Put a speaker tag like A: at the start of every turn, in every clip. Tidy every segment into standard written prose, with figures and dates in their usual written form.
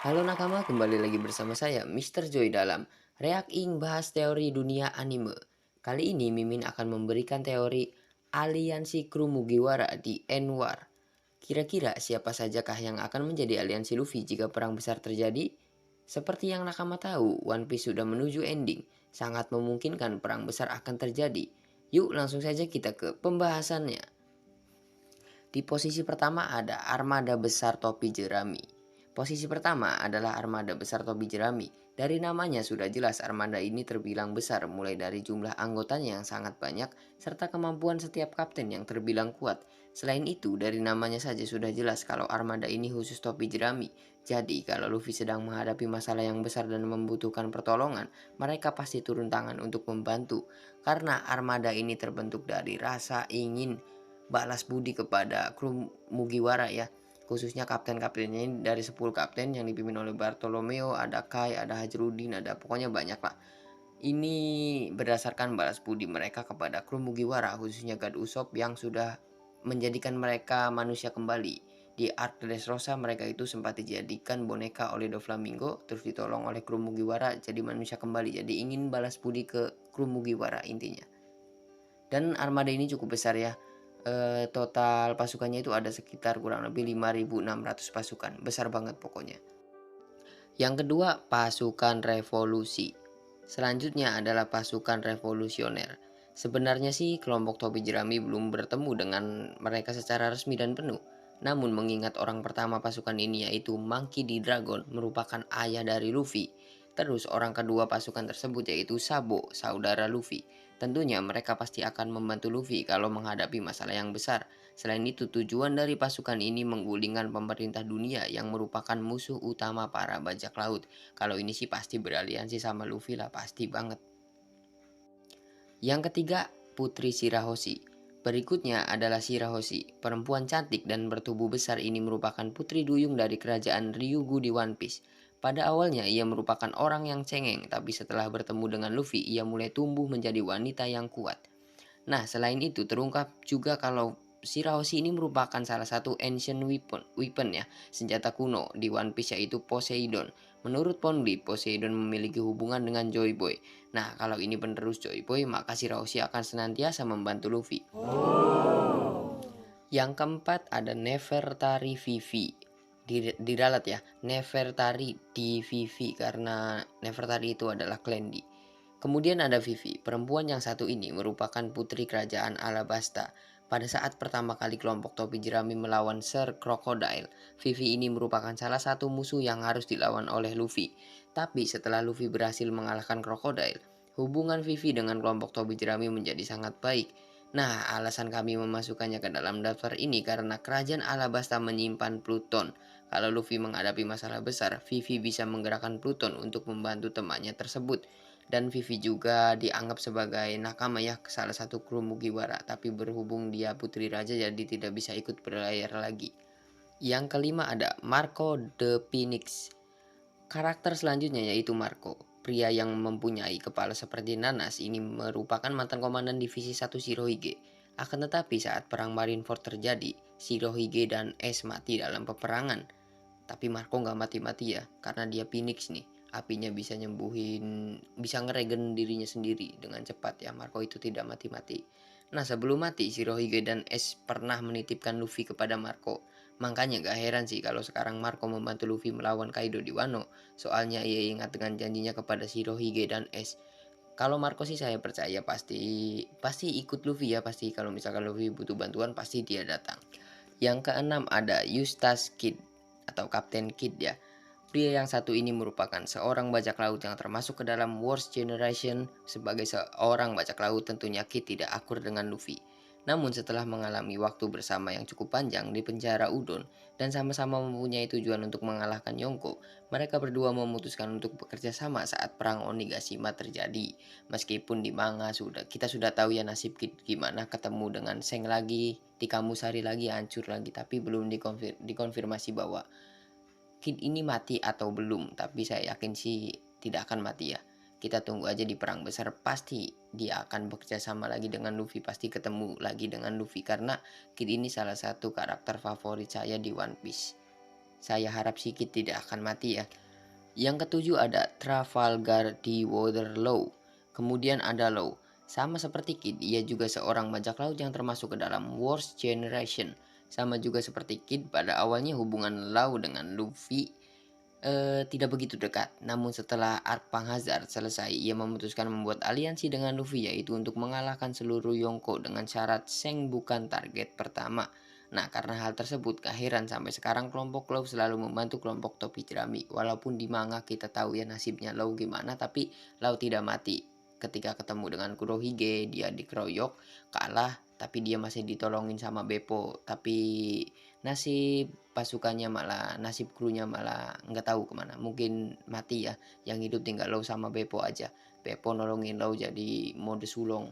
A: Halo nakama, kembali lagi bersama saya, Mr. Joy dalam Reak Ing bahas teori dunia anime. Kali ini Mimin akan memberikan teori aliansi kru Mugiwara di Enwar. Kira-kira siapa sajakah yang akan menjadi aliansi Luffy jika perang besar terjadi? Seperti yang nakama tahu, One Piece sudah menuju ending. Sangat memungkinkan perang besar akan terjadi. Yuk langsung saja kita ke pembahasannya. Di posisi pertama ada armada besar topi jerami. Posisi pertama adalah armada besar topi jerami. Dari namanya sudah jelas armada ini terbilang besar, mulai dari jumlah anggotanya yang sangat banyak serta kemampuan setiap kapten yang terbilang kuat. Selain itu, dari namanya saja sudah jelas kalau armada ini khusus topi jerami. Jadi, kalau Luffy sedang menghadapi masalah yang besar dan membutuhkan pertolongan, mereka pasti turun tangan untuk membantu. Karena armada ini terbentuk dari rasa ingin balas budi kepada kru Mugiwara ya, khususnya kapten-kaptennya ini dari 10 kapten yang dipimpin oleh Bartolomeo, ada Kai, ada Hajrudin, ada pokoknya banyak lah. Ini berdasarkan balas budi mereka kepada kru Mugiwara, khususnya God Usopp yang sudah menjadikan mereka manusia kembali. Di Arc Dressrosa mereka itu sempat dijadikan boneka oleh Doflamingo, terus ditolong oleh kru Mugiwara jadi manusia kembali. Jadi ingin balas budi ke kru Mugiwara intinya. Dan armada ini cukup besar ya. Total pasukannya itu ada sekitar kurang lebih 5.600 pasukan. Besar banget pokoknya. Yang kedua, pasukan revolusi. Selanjutnya adalah pasukan revolusioner. Sebenarnya sih kelompok topi jerami belum bertemu dengan mereka secara resmi dan penuh. Namun mengingat orang pertama pasukan ini yaitu Monkey D. Dragon merupakan ayah dari Luffy. Terus orang kedua pasukan tersebut yaitu Sabo, saudara Luffy. Tentunya mereka pasti akan membantu Luffy kalau menghadapi masalah yang besar. Selain itu, tujuan dari pasukan ini menggulingkan pemerintah dunia yang merupakan musuh utama para bajak laut. Kalau ini sih pasti beraliansi sama Luffy lah, pasti banget. Yang ketiga, Putri Shirahoshi. Berikutnya adalah Shirahoshi. Perempuan cantik dan bertubuh besar ini merupakan putri duyung dari kerajaan Ryugu di One Piece. Pada awalnya ia merupakan orang yang cengeng, tapi setelah bertemu dengan Luffy, ia mulai tumbuh menjadi wanita yang kuat. Nah, selain itu terungkap juga kalau Shirahoshi ini merupakan salah satu ancient weapon ya, senjata kuno di One Piece yaitu Poseidon. Menurut Ponli, Poseidon memiliki hubungan dengan Joy Boy. Nah, kalau ini penerus Joy Boy, maka Shirahoshi akan senantiasa membantu Luffy. Yang keempat ada Nefertari Vivi. Diralat ya, Nefertari di Vivi karena Nefertari itu adalah Klendi. Kemudian ada Vivi, perempuan yang satu ini merupakan putri kerajaan Alabasta. Pada saat pertama kali kelompok topi jerami melawan Sir Crocodile, Vivi ini merupakan salah satu musuh yang harus dilawan oleh Luffy. Tapi setelah Luffy berhasil mengalahkan Crocodile, hubungan Vivi dengan kelompok topi jerami menjadi sangat baik. Nah, alasan kami memasukkannya ke dalam daftar ini karena kerajaan Alabasta menyimpan Pluton. Kalau Luffy menghadapi masalah besar, Vivi bisa menggerakkan Pluton untuk membantu temannya tersebut. Dan Vivi juga dianggap sebagai nakama ya, salah satu kru Mugiwara. Tapi berhubung dia putri raja jadi tidak bisa ikut berlayar lagi. Yang kelima ada Marco the Phoenix. Karakter selanjutnya yaitu Marco. Pria yang mempunyai kepala seperti nanas ini merupakan mantan komandan divisi 1 Shirohige. Akan tetapi saat perang Marineford terjadi, Shirohige dan Ace mati dalam peperangan. Tapi Marco nggak mati-mati ya, karena dia Phoenix nih. Apinya bisa nyembuhin, bisa ngeregen dirinya sendiri dengan cepat ya. Marco itu tidak mati-mati. Nah, sebelum mati, Shirohige dan Ace pernah menitipkan Luffy kepada Marco. Makanya gak heran sih kalau sekarang Marco membantu Luffy melawan Kaido di Wano. Soalnya ia ingat dengan janjinya kepada Shirohige dan Ace. Kalau Marco sih saya percaya pasti ikut Luffy ya, pasti kalau misalkan Luffy butuh bantuan pasti dia datang. Yang keenam ada Eustace Kid atau Kapten Kid ya. Pria yang satu ini merupakan seorang bajak laut yang termasuk ke dalam Worst Generation. Sebagai seorang bajak laut tentunya Kid tidak akur dengan Luffy. Namun setelah mengalami waktu bersama yang cukup panjang di penjara Udon dan sama-sama mempunyai tujuan untuk mengalahkan Yonko, mereka berdua memutuskan untuk bekerja sama saat perang Onigashima terjadi. Meskipun di manga kita sudah tahu ya nasib Kid gimana, ketemu dengan Seng lagi, di Kamusari lagi, hancur lagi, tapi belum dikonfirmasi bahwa Kid ini mati atau belum. Tapi saya yakin sih tidak akan mati ya. Kita tunggu aja di perang besar, pasti dia akan bekerja sama lagi dengan Luffy, pasti ketemu lagi dengan Luffy karena Kid ini salah satu karakter favorit saya di One Piece. Saya harap si Kid tidak akan mati ya. Yang ketujuh ada Trafalgar di Waterloo. Kemudian ada Law. Sama seperti Kid, ia juga seorang bajak laut yang termasuk ke dalam Worst Generation. Sama juga seperti Kid, pada awalnya hubungan Law dengan Luffy tidak begitu dekat. Namun setelah arc Panghazard selesai, ia memutuskan membuat aliansi dengan Luffy, yaitu untuk mengalahkan seluruh Yonko dengan syarat Seng bukan target pertama. Nah, karena hal tersebut, gak heran sampai sekarang kelompok Law selalu membantu kelompok Topi Jerami. Walaupun di manga kita tahu ya nasibnya Law gimana, tapi Law tidak mati. Ketika ketemu dengan Kurohige, dia dikeroyok, kalah, tapi dia masih ditolongin sama Beppo. Tapi nasib krunya malah nggak tahu kemana, mungkin mati ya. Yang hidup tinggal Law sama Beppo aja. Beppo nolongin Law jadi mode sulong.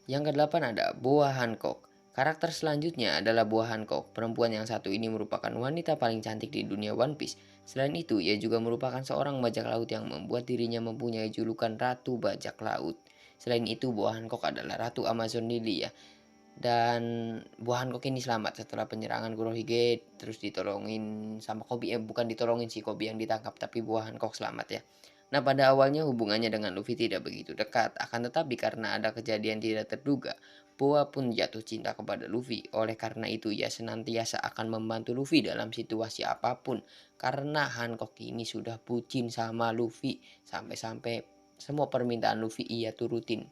A: Yang kedelapan ada Boa Hancock. Karakter selanjutnya adalah Boa Hancock. Perempuan yang satu ini merupakan wanita paling cantik di dunia One Piece. Selain itu, ia juga merupakan seorang bajak laut yang membuat dirinya mempunyai julukan Ratu Bajak Laut. Selain itu, Boa Hancock adalah Ratu Amazon Lily ya. Dan Boa Hancock ini selamat setelah penyerangan Kurohige, terus ditolongin sama Kobe. Bukan ditolongin si Kobe yang ditangkap, tapi Boa Hancock selamat ya. Nah, pada awalnya hubungannya dengan Luffy tidak begitu dekat, akan tetapi karena ada kejadian tidak terduga, Boa pun jatuh cinta kepada Luffy. Oleh karena itu, ia senantiasa akan membantu Luffy dalam situasi apapun. Karena Hancock ini sudah bucin sama Luffy, sampai-sampai semua permintaan Luffy ia turutin.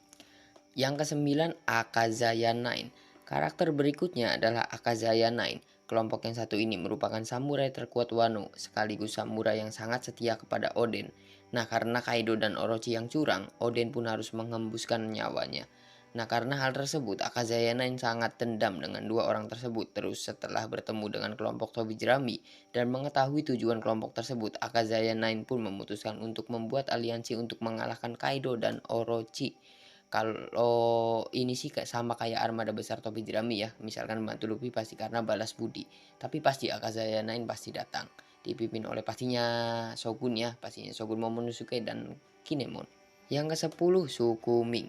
A: Yang kesembilan, Akazaya Nine. Karakter berikutnya adalah Akazaya Nine. Kelompok yang satu ini merupakan samurai terkuat Wano, sekaligus samurai yang sangat setia kepada Oden. Nah, karena Kaido dan Orochi yang curang, Oden pun harus mengembuskan nyawanya. Nah, karena hal tersebut, Akazaya Nine sangat dendam dengan dua orang tersebut. Terus setelah bertemu dengan kelompok Tobi Jerami dan mengetahui tujuan kelompok tersebut, Akazaya Nine pun memutuskan untuk membuat aliansi untuk mengalahkan Kaido dan Orochi. Kalau ini sih sama kayak armada besar Topi Jerami ya. Misalkan bantu Luffy pasti karena balas budi. Tapi pasti Akazaya Nine pasti datang. Dipimpin oleh pastinya Shogun ya. Pastinya Shogun Momonosuke dan Kinemon. Yang ke-10, suku Ming.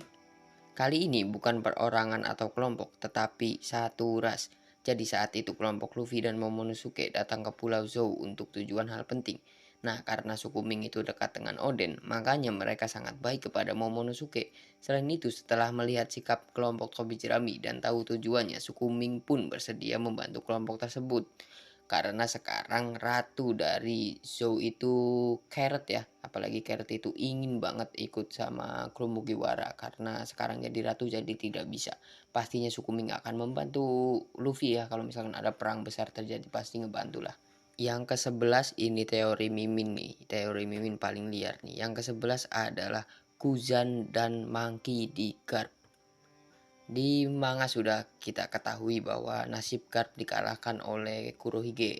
A: Kali ini bukan perorangan atau kelompok, tetapi satu ras. Jadi saat itu kelompok Luffy dan Momonosuke datang ke Pulau Zou untuk tujuan hal penting. Nah, karena suku Ming itu dekat dengan Oden, makanya mereka sangat baik kepada Momonosuke. Selain itu, setelah melihat sikap kelompok Tobi Jerami dan tahu tujuannya, suku Ming pun bersedia membantu kelompok tersebut. Karena sekarang ratu dari Zou itu Carrot ya. Apalagi Carrot itu ingin banget ikut sama kru Mugiwara. Karena sekarang jadi ratu jadi tidak bisa. Pastinya suku Ming akan membantu Luffy ya. Kalau misalkan ada perang besar terjadi pasti ngebantu lah. Yang ke-11 ini teori Mimin nih. Teori Mimin paling liar nih. Yang ke-11 adalah Kuzan dan Monkey di Garp. Di manga sudah kita ketahui bahwa nasib Garp dikalahkan oleh Kurohige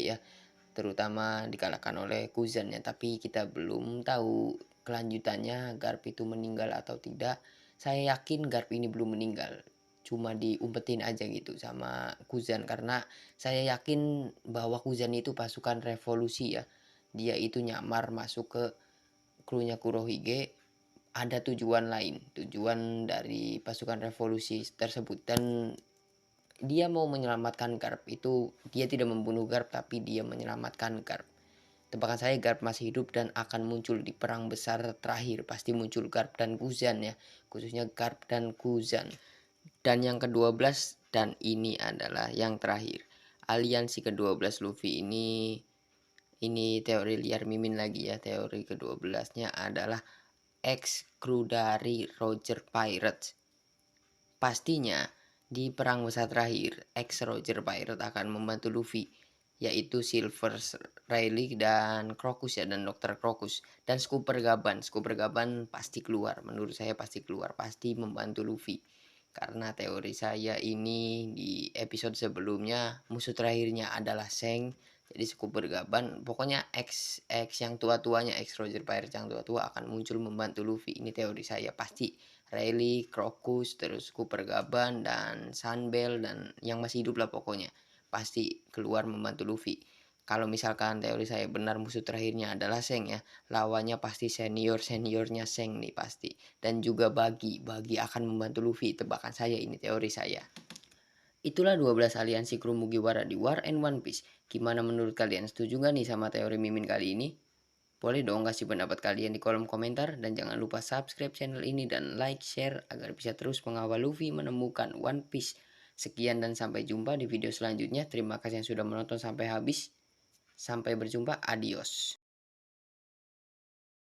A: ya. Terutama dikalahkan oleh Kuzan ya. Tapi kita belum tahu kelanjutannya Garp itu meninggal atau tidak. Saya yakin Garp ini belum meninggal, cuma diumpetin aja gitu sama Kuzan. Karena saya yakin bahwa Kuzan itu pasukan revolusi ya. Dia itu nyamar masuk ke krunya Kurohige, ada tujuan lain, tujuan dari pasukan revolusi tersebut. Dan dia mau menyelamatkan Garp. Itu dia tidak membunuh Garp, tapi dia menyelamatkan Garp. Tebakan saya Garp masih hidup dan akan muncul di perang besar terakhir. Pasti muncul Garp dan Kuzan ya. Khususnya Garp dan Kuzan. Dan yang ke-12, dan ini adalah yang terakhir. Aliansi ke-12 Luffy ini teori liar Mimin lagi ya. Teori ke-12-nya adalah ex kru dari Roger Pirates. Pastinya di perang besar terakhir, ex Roger Pirate akan membantu Luffy, yaitu Silver Rayleigh dan Crocus ya, dan Dr. Crocus dan Scooper Gaban. Scooper Gaban pasti keluar, menurut saya pasti keluar, pasti membantu Luffy. Karena teori saya ini di episode sebelumnya musuh terakhirnya adalah Seng. Jadi Scooper Gaban, pokoknya X yang tua-tuanya, X Roger Pirate yang tua-tua akan muncul membantu Luffy. Ini teori saya pasti. Rayleigh, Crocus, terus Cooper Gaban, dan Sunbell, dan yang masih hidup lah pokoknya. Pasti keluar membantu Luffy. Kalau misalkan teori saya benar musuh terakhirnya adalah Seng ya, lawannya pasti seniornya Seng nih pasti. Dan juga Bagi akan membantu Luffy, tebakan saya ini teori saya. Itulah 12 aliansi kru Mugiwara di War and One Piece. Gimana menurut kalian? Setuju nggak nih sama teori Mimin kali ini? Boleh dong kasih pendapat kalian di kolom komentar. Dan jangan lupa subscribe channel ini dan like, share agar bisa terus mengawal Luffy menemukan One Piece. Sekian dan sampai jumpa di video selanjutnya. Terima kasih yang sudah menonton sampai habis. Sampai berjumpa, adios.